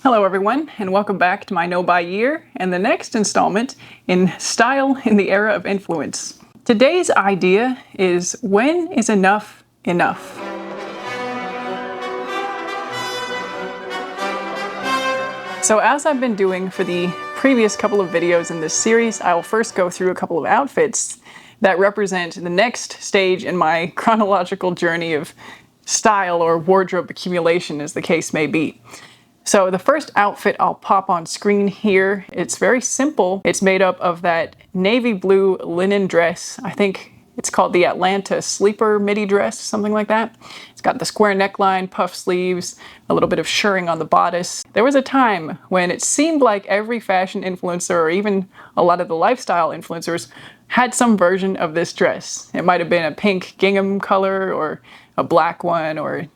Hello everyone, and welcome back to my No Buy Year and the next installment in Style in the Era of Influence. Today's idea is, when is enough enough? So as I've been doing for the previous couple of videos in this series, I will first go through a couple of outfits that represent the next stage in my chronological journey of style or wardrobe accumulation, as the case may be. So the first outfit I'll pop on screen here, it's very simple. It's made up of that navy blue linen dress. I think it's called the Atlanta Sleeper midi dress, something like that. It's got the square neckline, puff sleeves, a little bit of shirring on the bodice. There was a time when it seemed like every fashion influencer, or even a lot of the lifestyle influencers, had some version of this dress. It might have been a pink gingham color, or a black one, or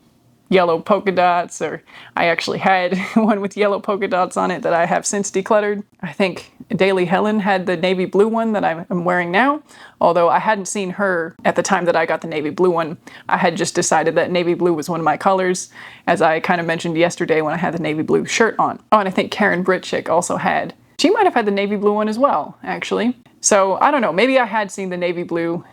yellow polka dots, or I actually had one with yellow polka dots on it that I have since decluttered. I think Daily Helen had the navy blue one that I'm wearing now, although I hadn't seen her at the time that I got the navy blue one. I had just decided that navy blue was one of my colors, as I kind of mentioned yesterday when I had the navy blue shirt on. Oh, and I think Karen Britchick also had. She might have had the navy blue one as well, actually. So I don't know, maybe I had seen the navy blue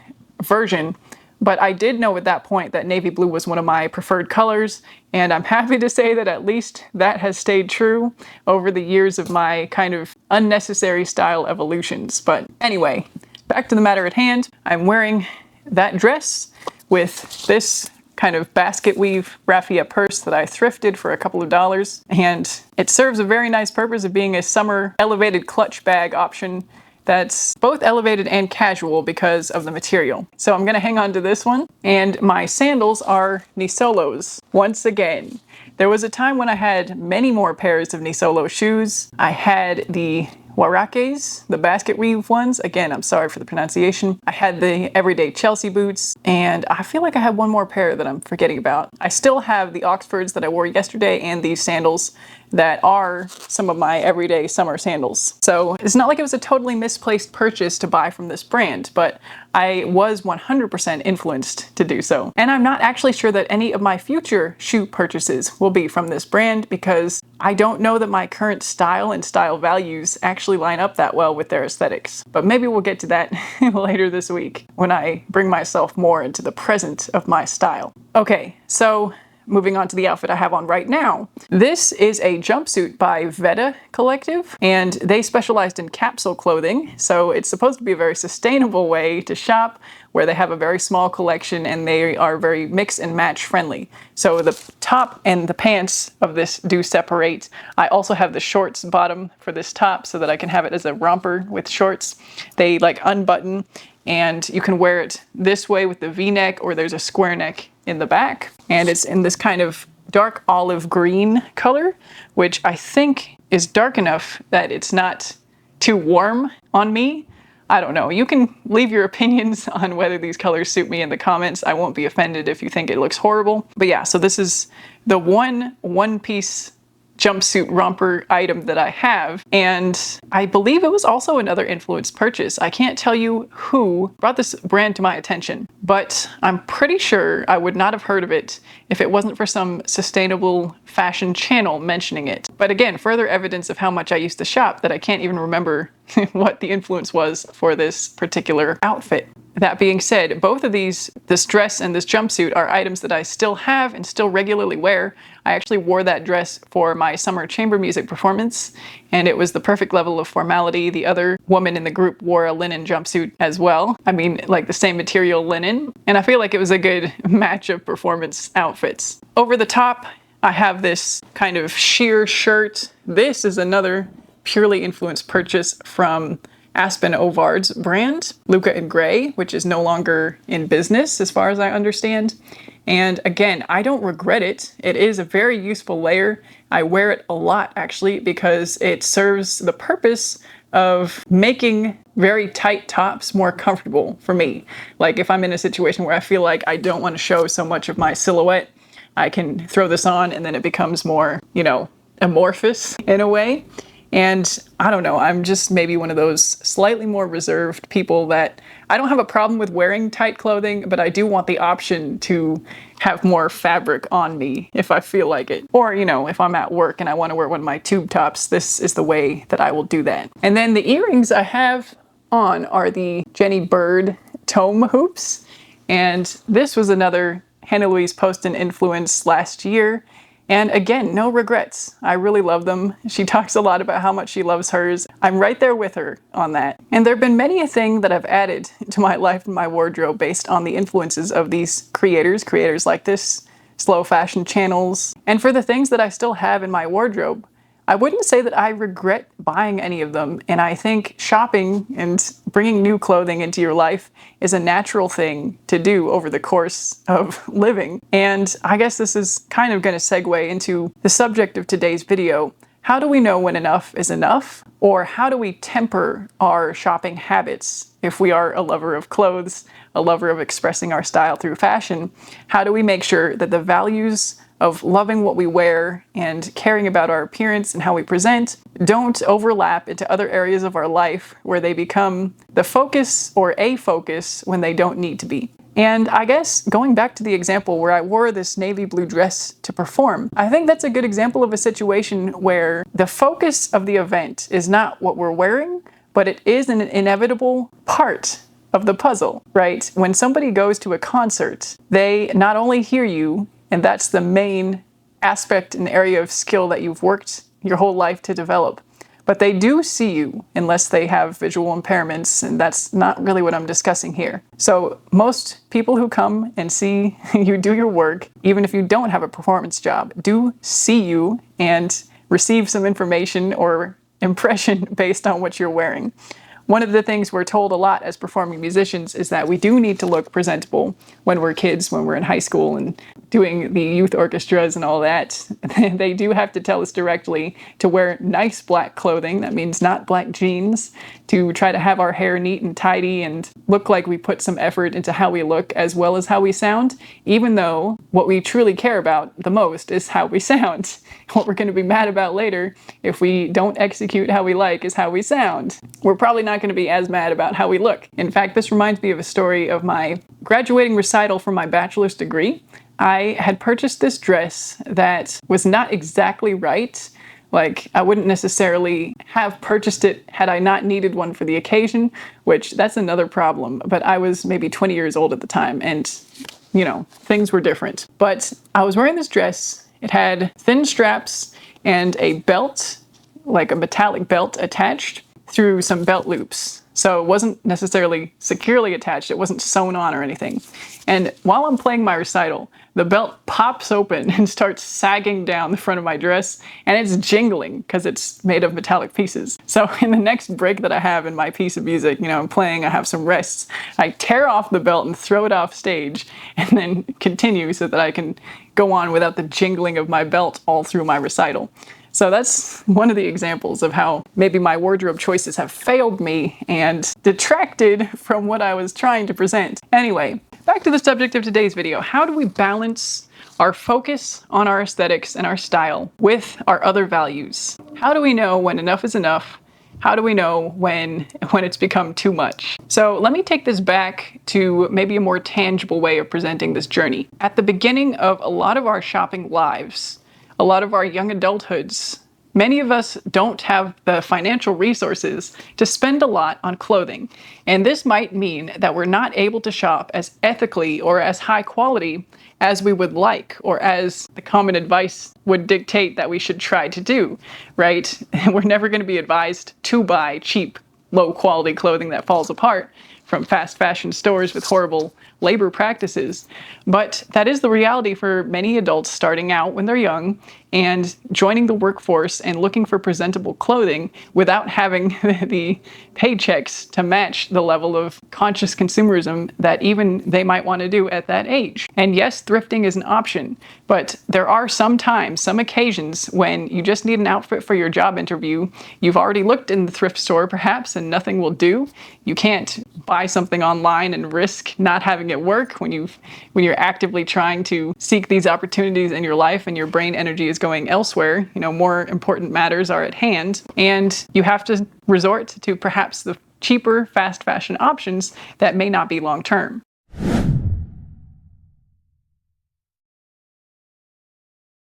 version, but I did know at that point that navy blue was one of my preferred colors, and I'm happy to say that at least that has stayed true over the years of my kind of unnecessary style evolutions. But anyway, back to the matter at hand. I'm wearing that dress with this kind of basket weave raffia purse that I thrifted for a couple of dollars, and it serves a very nice purpose of being a summer elevated clutch bag option that's both elevated and casual because of the material. So I'm gonna hang on to this one. And my sandals are Nisolos. Once again, there was a time when I had many more pairs of Nisolo shoes. I had the Warakes, the basket weave ones. Again, I'm sorry for the pronunciation. I had the everyday Chelsea boots, and I feel like I had one more pair that I'm forgetting about. I still have the Oxfords that I wore yesterday and these sandals that are some of my everyday summer sandals. So it's not like it was a totally misplaced purchase to buy from this brand, but I was 100% influenced to do so. And I'm not actually sure that any of my future shoe purchases will be from this brand, because I don't know that my current style and style values actually line up that well with their aesthetics. But maybe we'll get to that later this week when I bring myself more into the present of my style. Okay, so moving on to the outfit I have on right now. This is a jumpsuit by Veta Collective, and they specialized in capsule clothing, so it's supposed to be a very sustainable way to shop, where they have a very small collection and they are very mix and match friendly. So the top and the pants of this do separate. I also have the shorts bottom for this top so that I can have it as a romper with shorts. They like unbutton, and you can wear it this way with the V-neck, or there's a square neck in the back. And it's in this kind of dark olive green color, which I think is dark enough that it's not too warm on me. I don't know. You can leave your opinions on whether these colors suit me in the comments. I won't be offended if you think it looks horrible. But yeah, so this is the one-piece jumpsuit romper item that I have, and I believe it was also another influence purchase. I can't tell you who brought this brand to my attention, but I'm pretty sure I would not have heard of it if it wasn't for some sustainable fashion channel mentioning it. But again, further evidence of how much I used to shop that I can't even remember what the influence was for this particular outfit. That being said, both of these, this dress and this jumpsuit, are items that I still have and still regularly wear. I actually wore that dress for my summer chamber music performance, and it was the perfect level of formality. The other woman in the group wore a linen jumpsuit as well. I mean, like the same material linen, and I feel like it was a good match of performance outfits. Over the top, I have this kind of sheer shirt. This is another purely influenced purchase from Aspen Ovard's brand, Luca in Gray, which is no longer in business as far as I understand. And again, I don't regret it. It is a very useful layer. I wear it a lot actually, because it serves the purpose of making very tight tops more comfortable for me. Like if I'm in a situation where I feel like I don't want to show so much of my silhouette, I can throw this on and then it becomes more, you know, amorphous in a way. And I don't know, I'm just maybe one of those slightly more reserved people that I don't have a problem with wearing tight clothing, but I do want the option to have more fabric on me if I feel like it. Or, you know, if I'm at work and I want to wear one of my tube tops, this is the way that I will do that. And then the earrings I have on are the Jenny Bird tome hoops. And this was another Hannah Louise Poston influence last year. And again, no regrets. I really love them. She talks a lot about how much she loves hers. I'm right there with her on that. And there have been many a thing that I've added to my life and my wardrobe based on the influences of these creators like this, slow fashion channels. And for the things that I still have in my wardrobe, I wouldn't say that I regret buying any of them, and I think shopping and bringing new clothing into your life is a natural thing to do over the course of living. And I guess this is kind of going to segue into the subject of today's video. How do we know when enough is enough? Or how do we temper our shopping habits if we are a lover of clothes, a lover of expressing our style through fashion? How do we make sure that the values of loving what we wear and caring about our appearance and how we present don't overlap into other areas of our life where they become the focus or a focus when they don't need to be? And I guess going back to the example where I wore this navy blue dress to perform, I think that's a good example of a situation where the focus of the event is not what we're wearing, but it is an inevitable part of the puzzle, right? When somebody goes to a concert, they not only hear you, and that's the main aspect and area of skill that you've worked your whole life to develop, but they do see you unless they have visual impairments, and that's not really what I'm discussing here. So most people who come and see you do your work, even if you don't have a performance job, do see you and receive some information or impression based on what you're wearing. One of the things we're told a lot as performing musicians is that we do need to look presentable when we're kids, when we're in high school and doing the youth orchestras and all that. They do have to tell us directly to wear nice black clothing. That means not black jeans, to try to have our hair neat and tidy and look like we put some effort into how we look as well as how we sound, even though what we truly care about the most is how we sound. What we're going to be mad about later if we don't execute how we like is how we sound. We're probably not going to be as mad about how we look. In fact, this reminds me of a story of my graduating recital for my bachelor's degree. I had purchased this dress that was not exactly right. Like, I wouldn't necessarily have purchased it had I not needed one for the occasion, which that's another problem. But I was maybe 20 years old at the time and, you know, things were different. But I was wearing this dress. It had thin straps and a belt, like a metallic belt attached through some belt loops. So it wasn't necessarily securely attached. It wasn't sewn on or anything. And while I'm playing my recital, the belt pops open and starts sagging down the front of my dress, and it's jingling because it's made of metallic pieces. So in the next break that I have in my piece of music, you know, I'm playing, I have some rests, I tear off the belt and throw it off stage and then continue so that I can go on without the jingling of my belt all through my recital. So that's one of the examples of how maybe my wardrobe choices have failed me and detracted from what I was trying to present. Anyway, back to the subject of today's video. How do we balance our focus on our aesthetics and our style with our other values? How do we know when enough is enough? How do we know when it's become too much? So let me take this back to maybe a more tangible way of presenting this journey. At the beginning of a lot of our shopping lives, a lot of our young adulthoods, many of us don't have the financial resources to spend a lot on clothing. And this might mean that we're not able to shop as ethically or as high quality as we would like, or as the common advice would dictate that we should try to do, right? We're never going to be advised to buy cheap, low quality clothing that falls apart from fast fashion stores with horrible labor practices. But that is the reality for many adults starting out when they're young and joining the workforce and looking for presentable clothing without having the paychecks to match the level of conscious consumerism that even they might want to do at that age. And yes, thrifting is an option, but there are some times, some occasions when you just need an outfit for your job interview. You've already looked in the thrift store perhaps and nothing will do. You can't buy buy something online and risk not having it work when you're actively trying to seek these opportunities in your life and your brain energy is going elsewhere. More important matters are at hand, and you have to resort to perhaps the cheaper fast fashion options that may not be long term.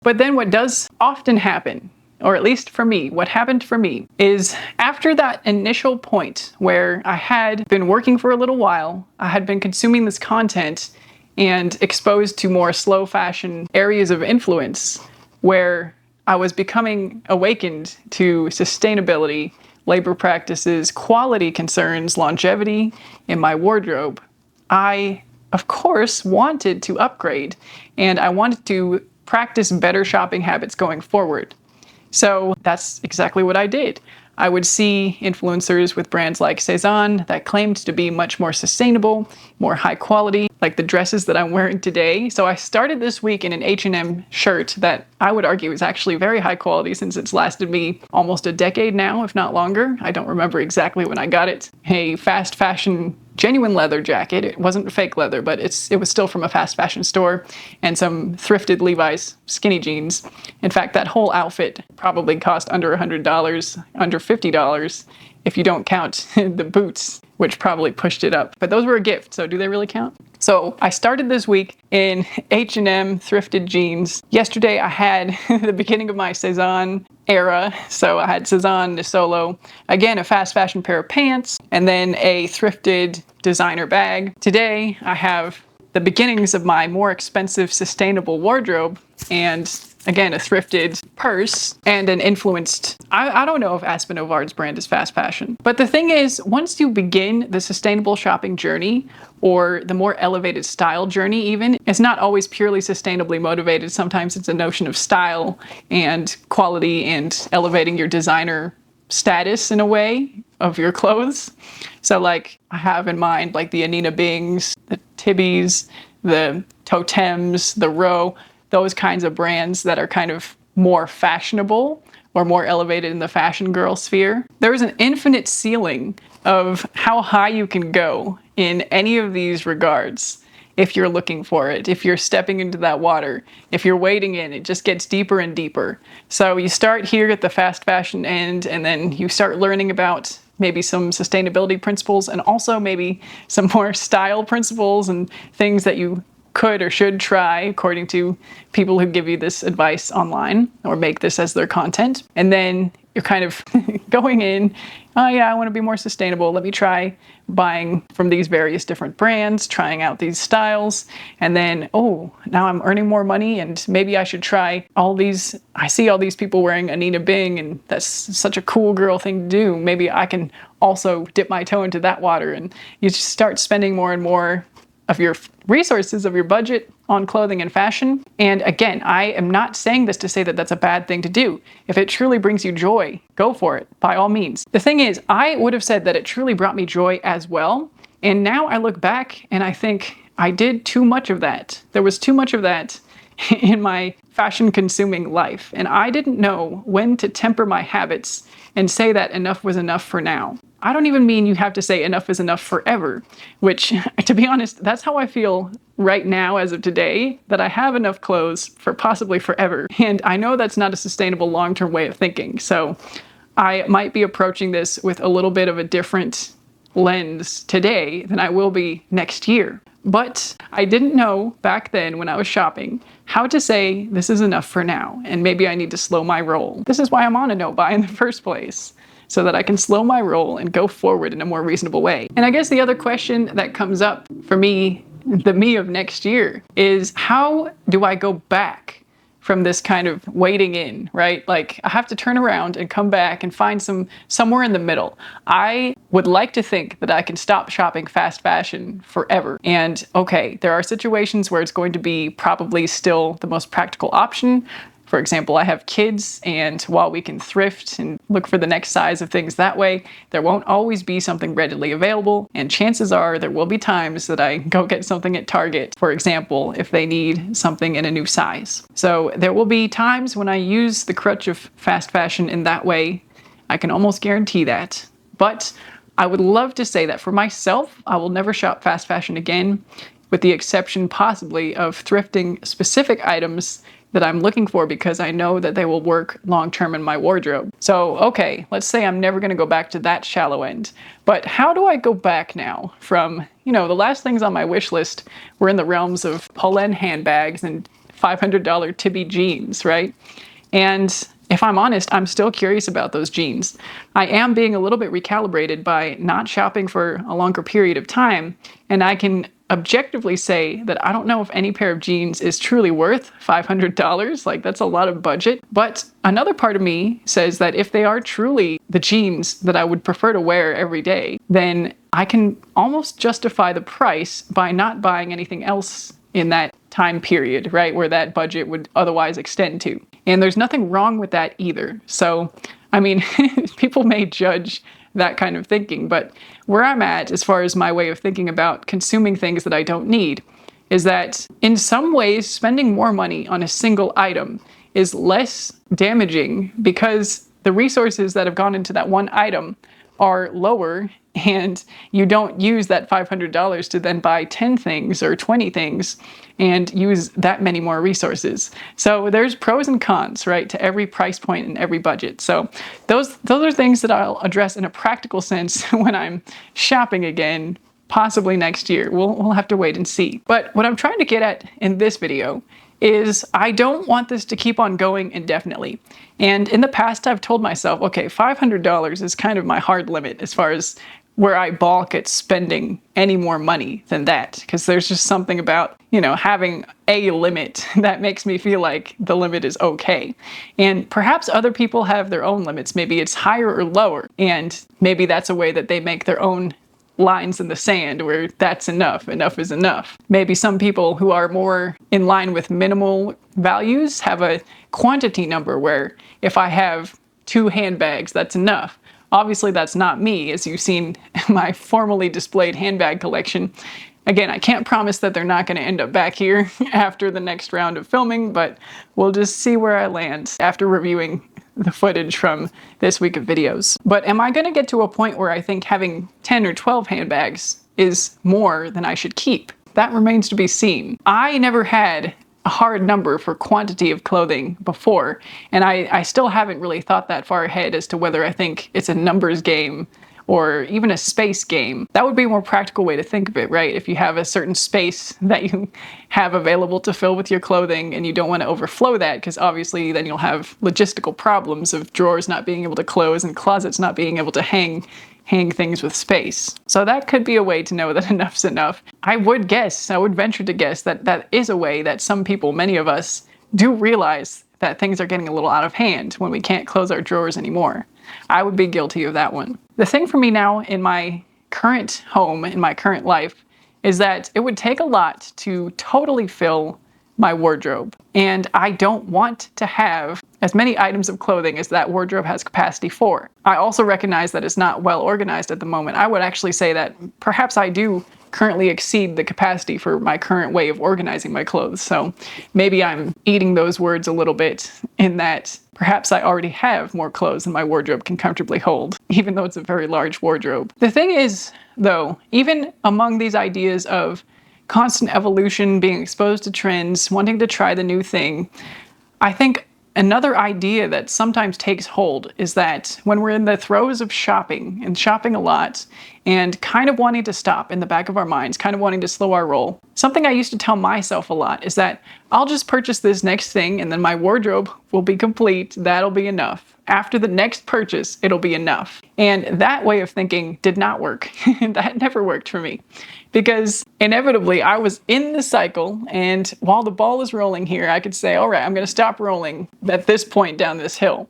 But then what does often happen, or at least for me, what happened for me, is after that initial point where I had been working for a little while, I had been consuming this content and exposed to more slow fashion areas of influence, where I was becoming awakened to sustainability, labor practices, quality concerns, longevity in my wardrobe, I, of course, wanted to upgrade, and I wanted to practice better shopping habits going forward. So that's exactly what I did. I would see influencers with brands like Cezanne that claimed to be much more sustainable, more high quality, like the dresses that I'm wearing today. So I started this week in an H&M shirt that I would argue is actually very high quality since it's lasted me almost a decade now, if not longer. I don't remember exactly when I got it. A fast fashion genuine leather jacket. It wasn't fake leather, but it was still from a fast fashion store, and some thrifted Levi's skinny jeans. In fact, that whole outfit probably cost under $100, under $50 if you don't count the boots, which probably pushed it up. But those were a gift, so do they really count? So I started this week in H&M thrifted jeans. Yesterday I had the beginning of my Cezanne era. So I had Cezanne de Solo, again a fast fashion pair of pants, and then a thrifted designer bag. Today I have the beginnings of my more expensive sustainable wardrobe, and again a thrifted purse and an influenced, I don't know if Aspen Ovard's brand is fast fashion. But the thing is, once you begin the sustainable shopping journey, or the more elevated style journey even, it's not always purely sustainably motivated. Sometimes it's a notion of style and quality and elevating your designer status in a way of your clothes. So like I have in mind like the Anina Bings, the Tibis, the Totems, the Row, those kinds of brands that are kind of more fashionable or more elevated in the fashion girl sphere. There is an infinite ceiling of how high you can go in any of these regards if you're looking for it, if you're stepping into that water, if you're wading in, it just gets deeper and deeper. So you start here at the fast fashion end, and then you start learning about maybe some sustainability principles, and also maybe some more style principles and things that you could or should try according to people who give you this advice online or make this as their content. And then you're kind of going in, oh yeah, I want to be more sustainable. Let me try buying from these various different brands, trying out these styles. And then, oh, now I'm earning more money and maybe I should try all these. I see all these people wearing Anina Bing and that's such a cool girl thing to do. Maybe I can also dip my toe into that water. And you just start spending more and more of your resources, of your budget on clothing and fashion. And again, I am not saying this to say that that's a bad thing to do. If it truly brings you joy, go for it, by all means. The thing is, I would have said that it truly brought me joy as well. And now I look back and I think I did too much of that. There was too much of that in my fashion consuming life. And I didn't know when to temper my habits and say that enough was enough for now. I don't even mean you have to say enough is enough forever, which, to be honest, that's how I feel right now as of today, that I have enough clothes for possibly forever. And I know that's not a sustainable long-term way of thinking. So I might be approaching this with a little bit of a different lens today than I will be next year. But I didn't know back then when I was shopping how to say this is enough for now, and maybe I need to slow my roll. This is why I'm on a no-buy in the first place, so that I can slow my roll and go forward in a more reasonable way. And I guess the other question that comes up for me, the me of next year, is how do I go back from this kind of wading in, right? Like I have to turn around and come back and find somewhere in the middle. I would like to think that I can stop shopping fast fashion forever. And okay, there are situations where it's going to be probably still the most practical option. For example, I have kids, and while we can thrift and look for the next size of things that way, there won't always be something readily available, and chances are there will be times that I go get something at Target, for example, if they need something in a new size. So there will be times when I use the crutch of fast fashion in that way. I can almost guarantee that. But I would love to say that for myself, I will never shop fast fashion again, with the exception possibly of thrifting specific items that I'm looking for because I know that they will work long-term in my wardrobe. So, okay, let's say I'm never gonna go back to that shallow end. But how do I go back now from, the last things on my wish list were in the realms of Polen handbags and $500 Tibi jeans, right? And if I'm honest, I'm still curious about those jeans. I am being a little bit recalibrated by not shopping for a longer period of time, and I can objectively say that I don't know if any pair of jeans is truly worth $500. Like, that's a lot of budget. But another part of me says that if they are truly the jeans that I would prefer to wear every day, then I can almost justify the price by not buying anything else in that time period, right, where that budget would otherwise extend to. And there's nothing wrong with that either. So, I mean, people may judge that kind of thinking, but where I'm at as far as my way of thinking about consuming things that I don't need is that in some ways spending more money on a single item is less damaging because the resources that have gone into that one item are lower, and you don't use that $500 to then buy 10 things or 20 things and use that many more resources. So there's pros and cons, right, to every price point and every budget. So those are things that I'll address in a practical sense when I'm shopping again, possibly next year. We'll have to wait and see. But what I'm trying to get at in this video is I don't want this to keep on going indefinitely. And in the past, I've told myself, okay, $500 is kind of my hard limit as far as where I balk at spending any more money than that. Because there's just something about, having a limit that makes me feel like the limit is okay. And perhaps other people have their own limits. Maybe it's higher or lower. And maybe that's a way that they make their own lines in the sand where that's enough is enough. Maybe some people who are more in line with minimal values have a quantity number where if I have 2 handbags, that's enough. Obviously, that's not me, as you've seen my formally displayed handbag collection. Again, I can't promise that they're not going to end up back here after the next round of filming, but we'll just see where I land after reviewing the footage from this week of videos. But am I going to get to a point where I think having 10 or 12 handbags is more than I should keep? That remains to be seen. I never had a hard number for quantity of clothing before, and I still haven't really thought that far ahead as to whether I think it's a numbers game or even a space game. That would be a more practical way to think of it, right? If you have a certain space that you have available to fill with your clothing and you don't want to overflow that, because obviously then you'll have logistical problems of drawers not being able to close and closets not being able to hang things with space. So that could be a way to know that enough's enough. I would venture to guess that that is a way that some people, many of us, do realize that things are getting a little out of hand when we can't close our drawers anymore. I would be guilty of that one. The thing for me now in my current home, in my current life, is that it would take a lot to totally fill my wardrobe. And I don't want to have as many items of clothing as that wardrobe has capacity for. I also recognize that it's not well organized at the moment. I would actually say that perhaps I do currently exceed the capacity for my current way of organizing my clothes. So maybe I'm eating those words a little bit in that perhaps I already have more clothes than my wardrobe can comfortably hold, even though it's a very large wardrobe. The thing is, though, even among these ideas of constant evolution, being exposed to trends, wanting to try the new thing, I think another idea that sometimes takes hold is that when we're in the throes of shopping and shopping a lot and kind of wanting to stop in the back of our minds, kind of wanting to slow our roll, something I used to tell myself a lot is that I'll just purchase this next thing and then my wardrobe will be complete. That'll be enough. After the next purchase, it'll be enough. And that way of thinking did not work. That never worked for me. Because inevitably I was in the cycle, and while the ball is rolling here, I could say, all right, I'm going to stop rolling at this point down this hill.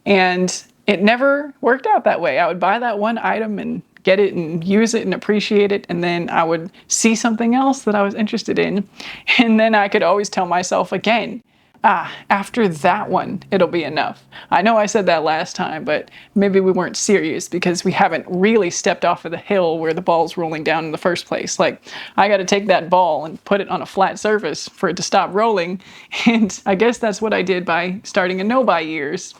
And it never worked out that way. I would buy that one item and get it and use it and appreciate it, and then I would see something else that I was interested in, and then I could always tell myself again, after that one, it'll be enough. I know I said that last time, but maybe we weren't serious because we haven't really stepped off of the hill where the ball's rolling down in the first place. Like, I got to take that ball and put it on a flat surface for it to stop rolling, and I guess that's what I did by starting a no-buy years.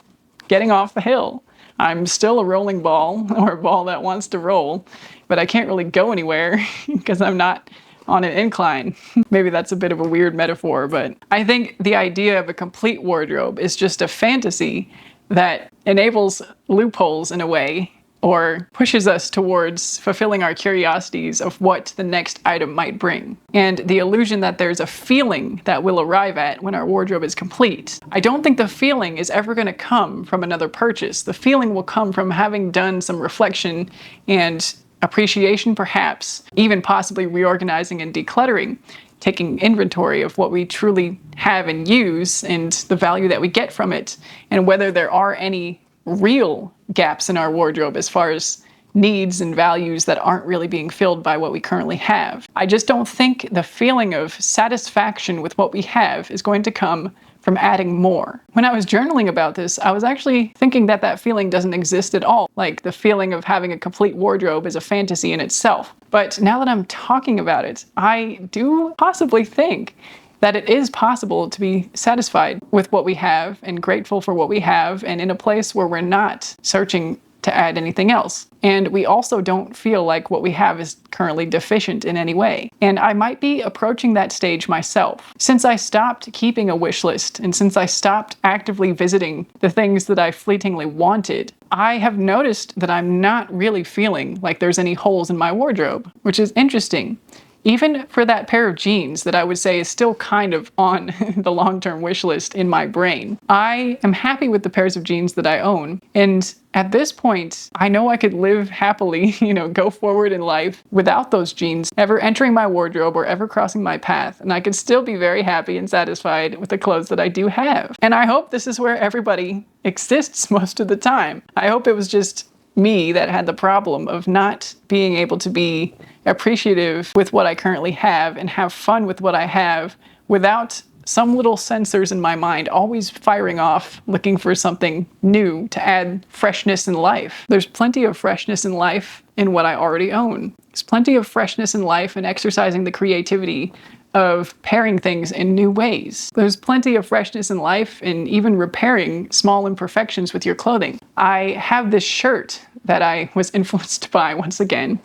getting off the hill. I'm still a rolling ball, or a ball that wants to roll, but I can't really go anywhere because I'm not on an incline. Maybe that's a bit of a weird metaphor, but I think the idea of a complete wardrobe is just a fantasy that enables loopholes in a way, or pushes us towards fulfilling our curiosities of what the next item might bring. And the illusion that there's a feeling that we'll arrive at when our wardrobe is complete. I don't think the feeling is ever going to come from another purchase. The feeling will come from having done some reflection and appreciation, perhaps, even possibly reorganizing and decluttering, taking inventory of what we truly have and use and the value that we get from it, and whether there are any real gaps in our wardrobe as far as needs and values that aren't really being filled by what we currently have. I just don't think the feeling of satisfaction with what we have is going to come from adding more. When I was journaling about this, I was actually thinking that that feeling doesn't exist at all. Like, the feeling of having a complete wardrobe is a fantasy in itself. But now that I'm talking about it, I do possibly think that it is possible to be satisfied with what we have and grateful for what we have, and in a place where we're not searching to add anything else. And we also don't feel like what we have is currently deficient in any way. And I might be approaching that stage myself. Since I stopped keeping a wish list, and since I stopped actively visiting the things that I fleetingly wanted, I have noticed that I'm not really feeling like there's any holes in my wardrobe, which is interesting. Even for that pair of jeans that I would say is still kind of on the long-term wish list in my brain, I am happy with the pairs of jeans that I own. And at this point, I know I could live happily, go forward in life without those jeans ever entering my wardrobe or ever crossing my path. And I could still be very happy and satisfied with the clothes that I do have. And I hope this is where everybody exists most of the time. I hope it was just me that had the problem of not being able to be appreciative with what I currently have and have fun with what I have without some little sensors in my mind always firing off, looking for something new to add freshness in life. There's plenty of freshness in life in what I already own. There's plenty of freshness in life in exercising the creativity of pairing things in new ways. There's plenty of freshness in life in even repairing small imperfections with your clothing. I have this shirt that I was influenced by once again.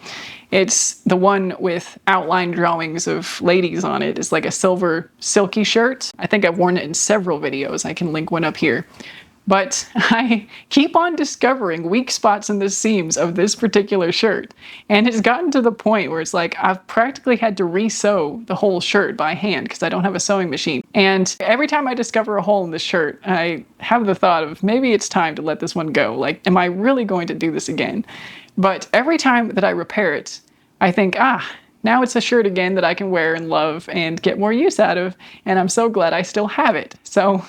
It's the one with outline drawings of ladies on it. It's like a silver silky shirt. I think I've worn it in several videos. I can link one up here. But I keep on discovering weak spots in the seams of this particular shirt. And it's gotten to the point where it's like I've practically had to re-sew the whole shirt by hand because I don't have a sewing machine. And every time I discover a hole in the shirt, I have the thought of maybe it's time to let this one go. Like, am I really going to do this again? But every time that I repair it, I think, now it's a shirt again that I can wear and love and get more use out of. And I'm so glad I still have it. So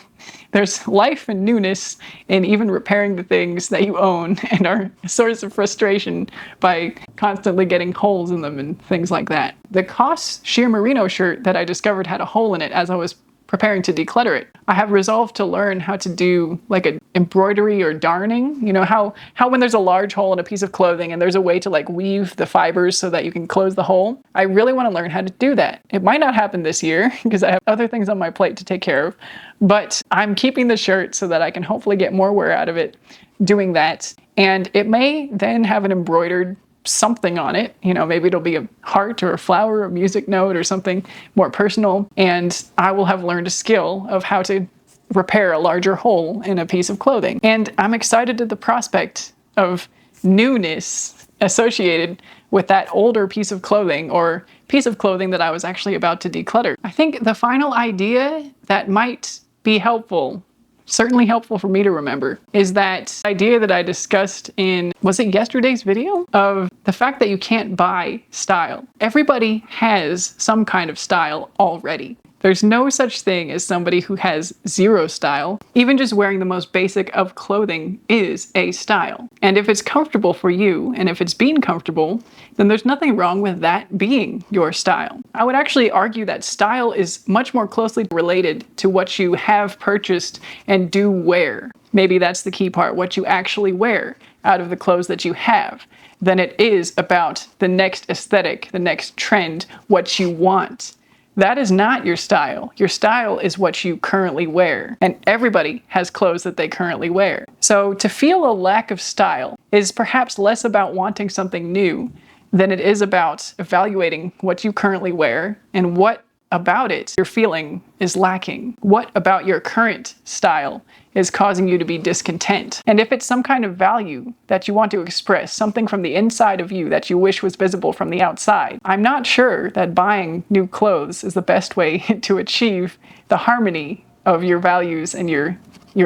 there's life and newness in even repairing the things that you own and are a source of frustration by constantly getting holes in them and things like that. The COS sheer merino shirt that I discovered had a hole in it as I was preparing to declutter it. I have resolved to learn how to do like an embroidery or darning. You know how when there's a large hole in a piece of clothing and there's a way to like weave the fibers so that you can close the hole. I really want to learn how to do that. It might not happen this year because I have other things on my plate to take care of, but I'm keeping the shirt so that I can hopefully get more wear out of it doing that. And it may then have an embroidered something on it, maybe it'll be a heart or a flower or a music note or something more personal, and I will have learned a skill of how to repair a larger hole in a piece of clothing. And I'm excited at the prospect of newness associated with that older piece of clothing or piece of clothing that I was actually about to declutter. I think the final idea that might be helpful, certainly helpful for me to remember, is that idea that I discussed in, was it yesterday's video? Of the fact that you can't buy style. Everybody has some kind of style already. There's no such thing as somebody who has zero style. Even just wearing the most basic of clothing is a style. And if it's comfortable for you, and if it's being comfortable, then there's nothing wrong with that being your style. I would actually argue that style is much more closely related to what you have purchased and do wear. Maybe that's the key part, what you actually wear out of the clothes that you have, than it is about the next aesthetic, the next trend, what you want. That is not your style. Your style is what you currently wear, and everybody has clothes that they currently wear. So to feel a lack of style is perhaps less about wanting something new than it is about evaluating what you currently wear and what about it you're feeling is lacking. What about your current style is causing you to be discontent? And if it's some kind of value that you want to express, something from the inside of you that you wish was visible from the outside, I'm not sure that buying new clothes is the best way to achieve the harmony of your values and your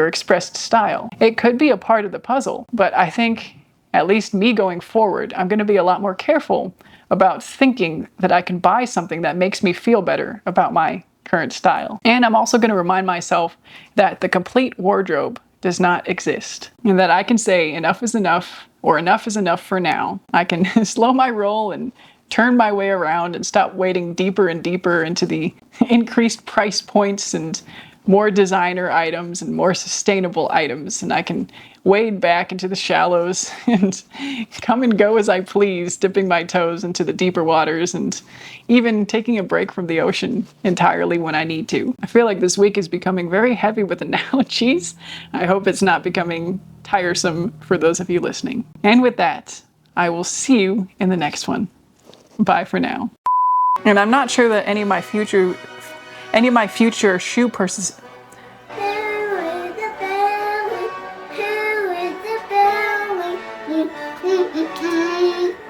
expressed style. It could be a part of the puzzle, but I think, at least me going forward, I'm going to be a lot more careful about thinking that I can buy something that makes me feel better about my current style. And I'm also going to remind myself that the complete wardrobe does not exist, and that I can say enough is enough, or enough is enough for now. I can slow my roll and turn my way around and stop wading deeper and deeper into the increased price points and more designer items and more sustainable items, and I can wade back into the shallows and come and go as I please, dipping my toes into the deeper waters and even taking a break from the ocean entirely when I need to. I feel like this week is becoming very heavy with analogies. I hope it's not becoming tiresome for those of you listening. And with that, I will see you in the next one. Bye for now. And I'm not sure that any of my future shoe purses. Who is the belly? Who is the belly?